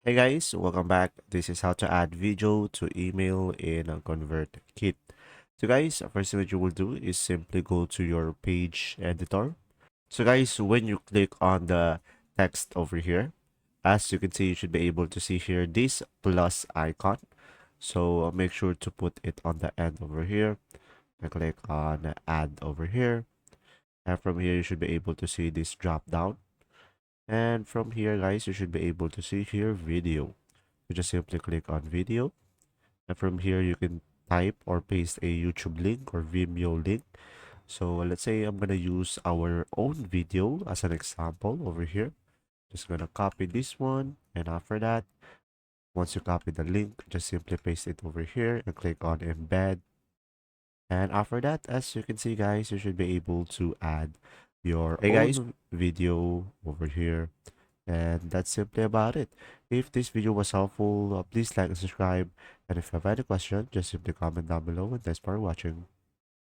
Hey guys, welcome back. This is how to add video to email in a Convertkit. So guys, first thing that you will do is simply go to your page editor. So guys, when you click on the text over here, as you can see, you should be able to see here this plus icon. So make sure to put it on the end over here and click on add over here. And from here, you should be able to see this drop down. And from here, guys, you should be able to see here video. You just simply click on video, and from here you can type or paste a YouTube link or Vimeo link. So let's say I'm gonna use our own video as an example over here. Just gonna copy this one, and after that, once you copy the link, just simply paste it over here and click on embed. And after that, as you can see, guys, you should be able to add your own video over here. And that's simply about it. If this video was helpful, please like and subscribe. And if you have any question, just simply comment down below. And thanks for watching.